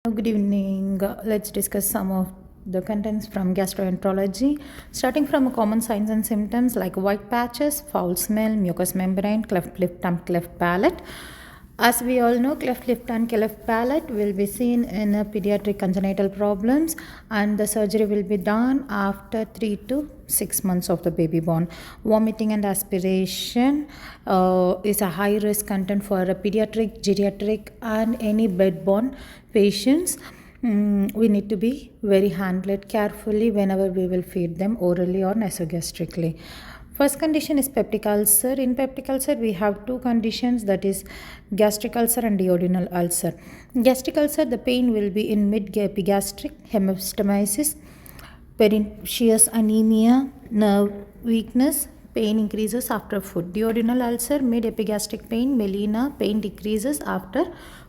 Good evening. Let's discuss some of the contents from gastroenterology, starting from common signs and symptoms like white patches, foul smell, mucous membrane, cleft lip and cleft palate. As we all know, cleft lip and cleft palate will be seen in pediatric congenital problems, and the surgery will be done after 3 to 6 months of the baby born. Vomiting and aspiration is a high risk content for a pediatric, geriatric, and any bed-born patients. We need to be very handled carefully whenever we will feed them orally or nasogastrically. First condition is peptic ulcer. In peptic ulcer, we have two conditions, that is gastric ulcer and duodenal ulcer. Gastric ulcer, the pain will be in mid-epigastric, hematemesis, pernicious anemia, nerve weakness, pain increases after food. Duodenal ulcer, mid-epigastric pain, melena, pain decreases after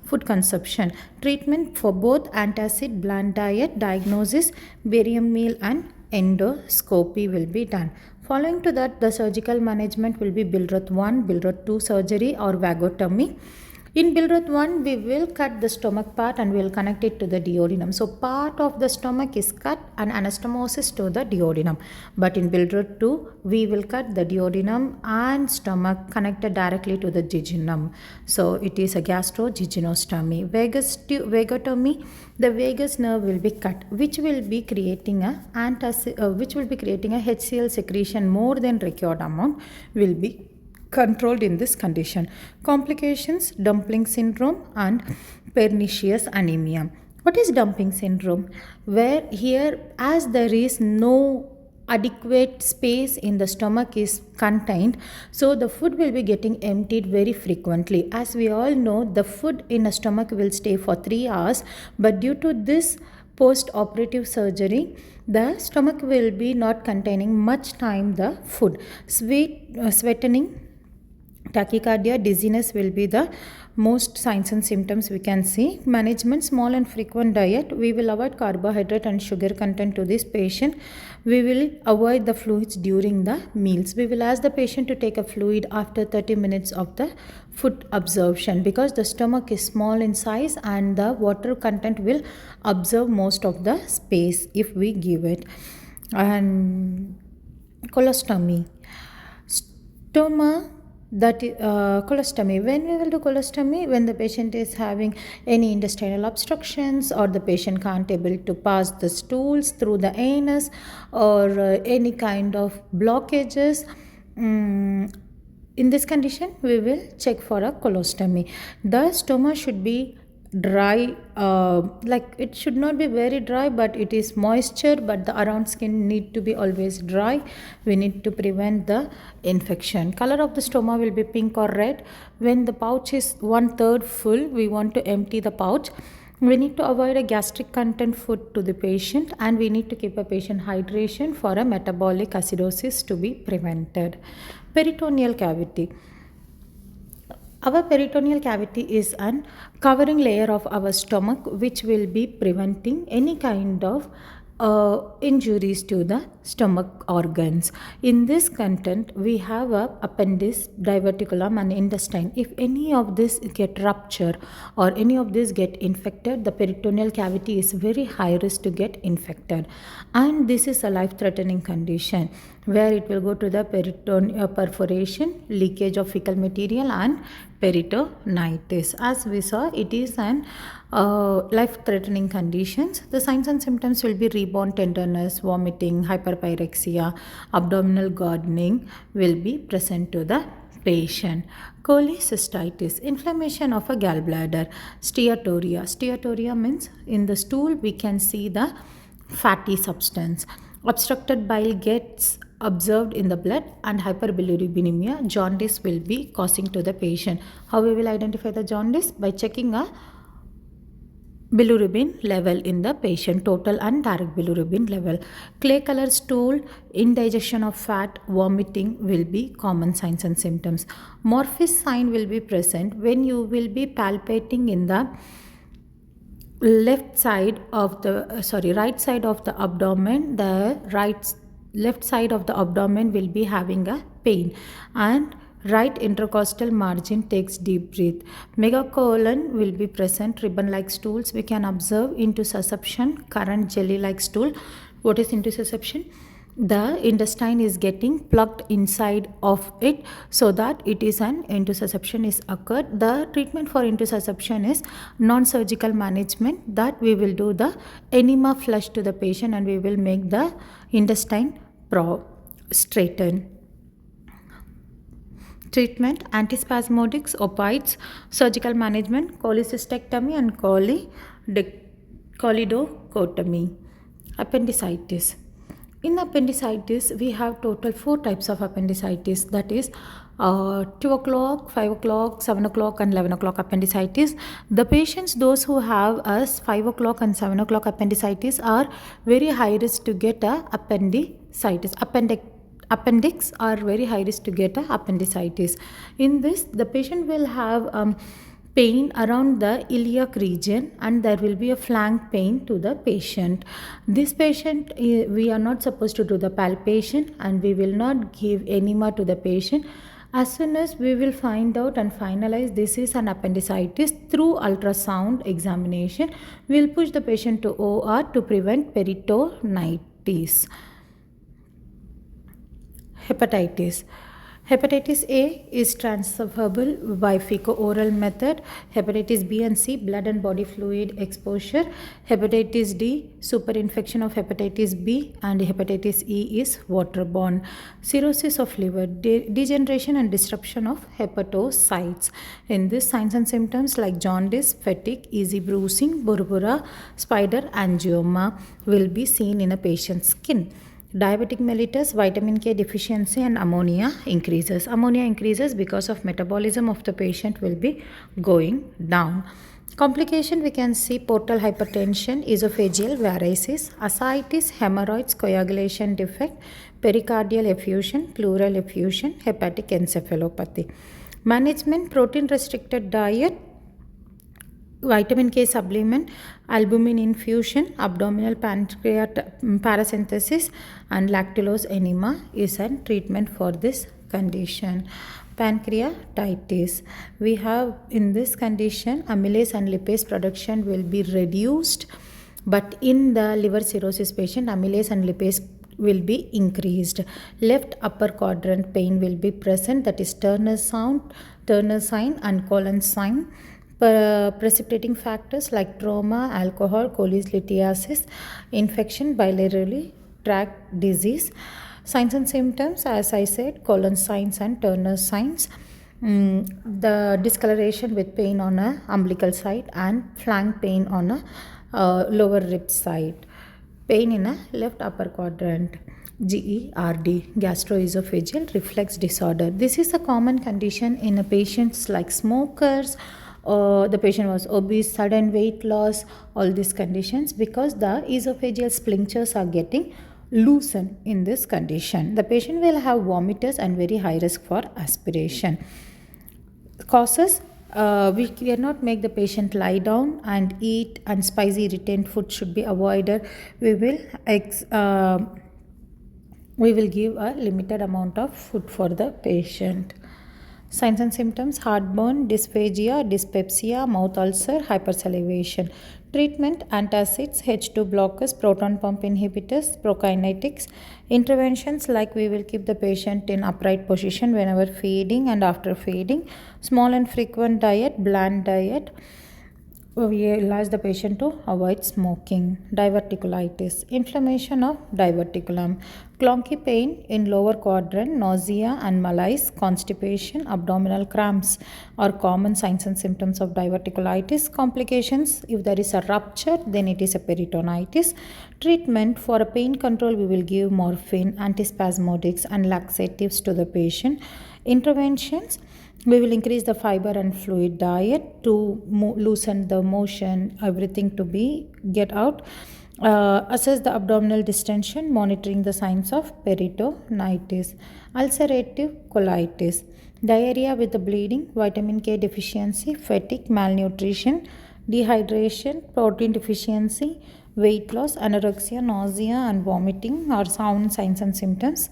food consumption. Treatment for both antacid, bland diet, diagnosis, barium meal and endoscopy will be done. Following to that, the surgical management will be Billroth 1, Billroth 2 surgery or vagotomy. In Billroth 1, we will cut the stomach part and we will connect it to the duodenum. So, part of the stomach is cut and anastomosis to the duodenum. But in Billroth 2, we will cut the duodenum and stomach connected directly to the jejunum. So, it is a gastrojejunectomy. Vagotomy, the vagus nerve will be cut, which will be creating a HCl secretion more than required amount will be controlled in this condition. Complications, dumpling syndrome and pernicious anemia. What is dumping syndrome? Where here, as there is no adequate space in the stomach is contained, so the food will be getting emptied very frequently. As we all know, the food in a stomach will stay for 3 hours, but due to this post-operative surgery, the stomach will be not containing much time the food. Sweating, tachycardia, dizziness will be the most signs and symptoms we can see. Management, small and frequent diet. We will avoid carbohydrate and sugar content to this patient. We will avoid the fluids during the meals. We will ask the patient to take a fluid after 30 minutes of the food absorption, because the stomach is small in size and the water content will absorb most of the space if we give it. And colostomy. Colostomy. When we will do colostomy? When the patient is having any intestinal obstructions, or the patient can't able to pass the stools through the anus, or any kind of blockages. In this condition, we will check for a colostomy. The stoma should be dry, like it should not be very dry, but it is moisture, but the around skin need to be always dry. We need to prevent the infection. Color of the stoma will be pink or red. When the pouch is 1/3 full, we want to empty the pouch. We need to avoid a gastric content food to the patient, and we need to keep a patient hydration for a metabolic acidosis to be prevented. Peritoneal cavity. Our peritoneal cavity is an covering layer of our stomach, which will be preventing any kind of injuries to the stomach organs. In this content, we have a appendix, diverticulum and intestine. If any of this get ruptured or any of this get infected, the peritoneal cavity is very high risk to get infected, and this is a life-threatening condition where it will go to the peritoneal perforation, leakage of fecal material and peritonitis. As we saw, it is an life-threatening conditions. The signs and symptoms will be rebound tenderness, vomiting, hyperpyrexia, abdominal gardening will be present to the patient. Cholecystitis, inflammation of a gallbladder. Steatorrhea. Steatorrhea means in the stool we can see the fatty substance. Obstructed bile gets observed in the blood, and hyperbilirubinemia, jaundice will be causing to the patient. How we will identify the jaundice? By checking a bilirubin level in the patient, total and direct bilirubin level. Clay color stool, indigestion of fat, vomiting will be common signs and symptoms. Morphis sign will be present when you will be palpating in the right side of the abdomen. The left side of the abdomen will be having a pain, and Right intercostal margin takes deep breath. Megacolon will be present, ribbon-like stools. We can observe intussusception, current jelly-like stool. What is intussusception? The intestine is getting plugged inside of it, so that it is an intussusception is occurred. The treatment for intussusception is non-surgical management, that we will do the enema flush to the patient and we will make the intestine straighten. Treatment: antispasmodics, opiates, surgical management, cholecystectomy and choledochotomy. Appendicitis. In appendicitis, we have total 4 types of appendicitis, that is 2 o'clock, 5 o'clock, 7 o'clock and 11 o'clock appendicitis. The patients, those who have a 5 o'clock and 7 o'clock appendicitis are very high risk to get a appendicitis. Appendix are very high risk to get a appendicitis. In this, the patient will have pain around the iliac region and there will be a flank pain to the patient. This patient, we are not supposed to do the palpation and we will not give enema to the patient. As soon as we will find out and finalize this is an appendicitis through ultrasound examination, we will push the patient to OR to prevent peritonitis. Hepatitis. Hepatitis A is transferable by fecal-oral method. Hepatitis B and C, blood and body fluid exposure. Hepatitis D, superinfection of hepatitis B, and hepatitis E is waterborne. Cirrhosis of liver, degeneration and disruption of hepatocytes. In this, signs and symptoms like jaundice, fatigue, easy bruising, burbura, spider angioma will be seen in a patient's skin. Diabetic mellitus, vitamin K deficiency and ammonia increases. Ammonia increases because of metabolism of the patient will be going down. Complication, we can see portal hypertension, esophageal varices, ascites, hemorrhoids, coagulation defect, pericardial effusion, pleural effusion, hepatic encephalopathy. Management: protein restricted diet, vitamin K supplement, albumin infusion, abdominal paracentesis and lactulose enema is a treatment for this condition. Pancreatitis. We have in this condition amylase and lipase production will be reduced, but in the liver cirrhosis patient amylase and lipase will be increased. Left upper quadrant pain will be present, that is Turner sign and colon sign. Precipitating factors like trauma, alcohol, cholecystitiasis, infection, biliary tract disease. Signs and symptoms, as I said, colon signs and Turner signs. The discoloration with pain on a umbilical side and flank pain on a lower rib side. Pain in a left upper quadrant. GERD, gastroesophageal reflux disorder. This is a common condition in a patients like smokers, the patient was obese, sudden weight loss, all these conditions, because the esophageal sphincters are getting loosened in this condition. The patient will have vomiters and very high risk for aspiration. Causes: we cannot make the patient lie down and eat, and spicy irritant food should be avoided. We will give a limited amount of food for the patient. Signs and symptoms: heartburn, dysphagia, dyspepsia, mouth ulcer, hypersalivation. Treatment: antacids, H2 blockers, proton pump inhibitors, prokinetics. Interventions like we will keep the patient in upright position whenever feeding and after feeding. Small and frequent diet, bland diet. We will ask the patient to avoid smoking. Diverticulitis, inflammation of diverticulum. Clunky pain in lower quadrant, nausea and malaise, constipation, abdominal cramps are common signs and symptoms of diverticulitis. Complications: if there is a rupture, then it is a peritonitis. Treatment: for a pain control, we will give morphine, antispasmodics and laxatives to the patient. Interventions: we will increase the fiber and fluid diet to loosen the motion, everything to be get out. Assess the abdominal distension, monitoring the signs of peritonitis. Ulcerative colitis, diarrhea with the bleeding, vitamin K deficiency, fatigue, malnutrition, dehydration, protein deficiency, weight loss, anorexia, nausea and vomiting are sound signs and symptoms.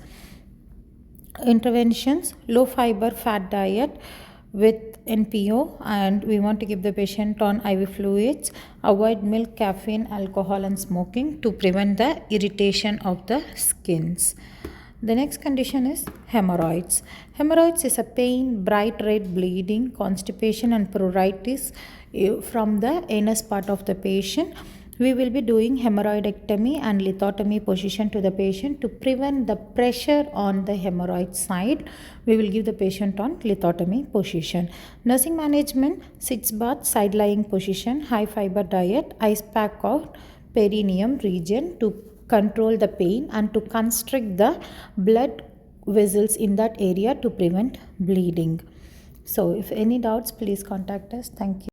Interventions: low fiber fat diet with NPO, and we want to give the patient on IV fluids. Avoid milk, caffeine, alcohol, and smoking to prevent the irritation of the skins. The next condition is hemorrhoids. Hemorrhoids is a pain, bright red bleeding, constipation, and pruritus from the anus part of the patient. We will be doing hemorrhoidectomy and lithotomy position to the patient to prevent the pressure on the hemorrhoid side. We will give the patient on lithotomy position. Nursing management: sitz bath, side lying position, high fiber diet, ice pack of perineum region to control the pain and to constrict the blood vessels in that area to prevent bleeding. So if any doubts, please contact us. Thank you.